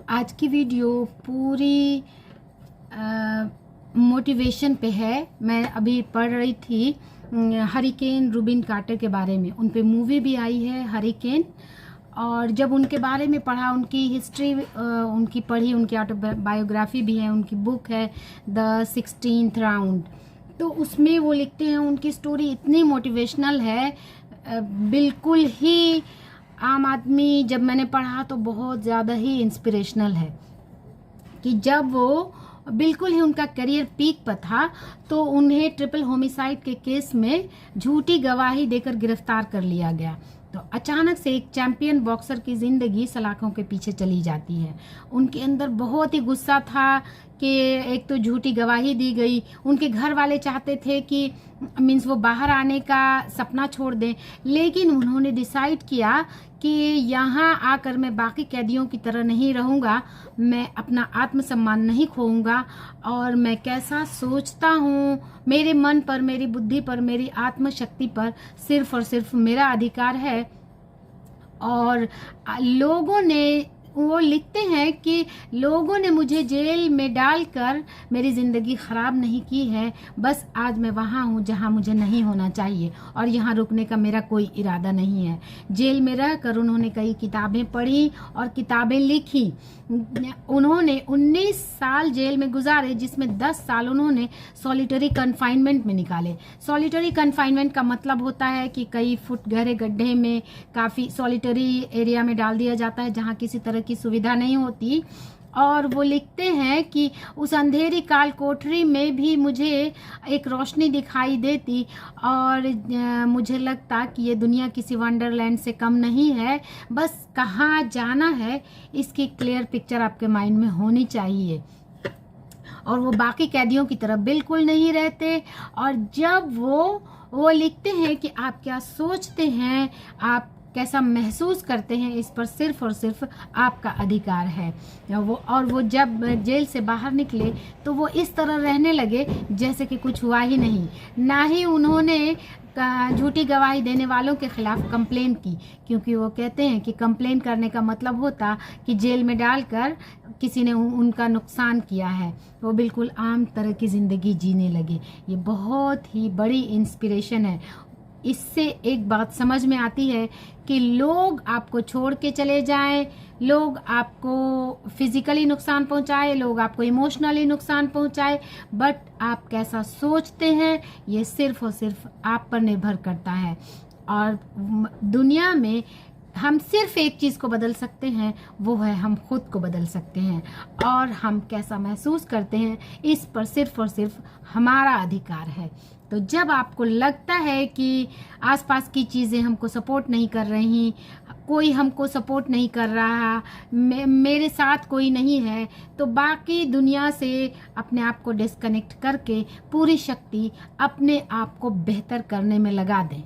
आज की वीडियो पूरी मोटिवेशन पे है। मैं अभी पढ़ रही थी हरिकेन रूबिन कार्टर के बारे में। उन पे मूवी भी आई है हरिकेन, और जब उनके बारे में पढ़ा, उनकी हिस्ट्री उनकी पढ़ी, उनकी ऑटोबायोग्राफी भी है, उनकी बुक है द 16th राउंड। तो उसमें वो लिखते हैं, उनकी स्टोरी इतनी मोटिवेशनल है, बिल्कुल ही आम आदमी, जब मैंने पढ़ा तो बहुत ज़्यादा ही इंस्पिरेशनल है कि जब वो बिल्कुल ही उनका करियर पीक पर था तो उन्हें ट्रिपल होमिसाइड के केस में झूठी गवाही देकर गिरफ्तार कर लिया गया। तो अचानक से एक चैंपियन बॉक्सर की जिंदगी सलाखों के पीछे चली जाती है। उनके अंदर बहुत ही गुस्सा था कि एक तो झूठी गवाही दी गई, उनके घर वाले चाहते थे कि मीन्स वो बाहर आने का सपना छोड़ दें, लेकिन उन्होंने डिसाइड किया कि यहाँ आकर मैं बाकी कैदियों की तरह नहीं रहूँगा, मैं अपना आत्मसम्मान नहीं खोऊंगा, और मैं कैसा सोचता हूँ, मेरे मन पर, मेरी बुद्धि पर, मेरी आत्मशक्ति पर सिर्फ और सिर्फ मेरा अधिकार है। और लोगों ने, वो लिखते हैं कि लोगों ने मुझे जेल में डालकर मेरी ज़िंदगी ख़राब नहीं की है, बस आज मैं वहाँ हूँ जहाँ मुझे नहीं होना चाहिए, और यहाँ रुकने का मेरा कोई इरादा नहीं है। जेल में रहकर उन्होंने कई किताबें पढ़ी और किताबें लिखी। उन्होंने 19 साल जेल में गुजारे, जिसमें 10 साल उन्होंने सॉलिटरी कन्फाइनमेंट में निकाले। सॉलिटरी कन्फाइनमेंट का मतलब होता है कि कई फुट गहरे गड्ढे में, काफ़ी सॉलिटरी एरिया में डाल दिया जाता है जहाँ किसी तरह की सुविधा नहीं होती। और वो लिखते हैं कि उस अंधेरी काल कोठरी में भी मुझे एक रोशनी दिखाई देती, और मुझे लगता कि ये दुनिया किसी वंडरलैंड से कम नहीं है। बस कहाँ जाना है इसकी क्लियर पिक्चर आपके माइंड में होनी चाहिए। और वो बाकी कैदियों की तरह बिल्कुल नहीं रहते। और जब वो लिखते हैं कि आप क्या सोचते हैं, आप कैसा महसूस करते हैं, इस पर सिर्फ और सिर्फ आपका अधिकार है। वो जब जेल से बाहर निकले तो वो इस तरह रहने लगे जैसे कि कुछ हुआ ही नहीं। ना ही उन्होंने झूठी गवाही देने वालों के खिलाफ कंप्लेन की, क्योंकि वो कहते हैं कि कंप्लेन करने का मतलब होता कि जेल में डालकर किसी ने उनका नुकसान किया है। वो बिल्कुल आम तरह की ज़िंदगी जीने लगे। ये बहुत ही बड़ी इंस्पिरेशन है। इससे एक बात समझ में आती है कि लोग आपको छोड़ के चले जाएं, लोग आपको फिजिकली नुकसान पहुंचाए, लोग आपको इमोशनली नुकसान पहुंचाए, बट आप कैसा सोचते हैं ये सिर्फ और सिर्फ आप पर निर्भर करता है। और दुनिया में हम सिर्फ एक चीज़ को बदल सकते हैं, वो है हम खुद को बदल सकते हैं। और हम कैसा महसूस करते हैं इस पर सिर्फ और सिर्फ हमारा अधिकार है। तो जब आपको लगता है कि आसपास की चीज़ें हमको सपोर्ट नहीं कर रही, कोई हमको सपोर्ट नहीं कर रहा, मेरे साथ कोई नहीं है, तो बाकी दुनिया से अपने आप को डिस्कनेक्ट करके पूरी शक्ति अपने आप को बेहतर करने में लगा दें।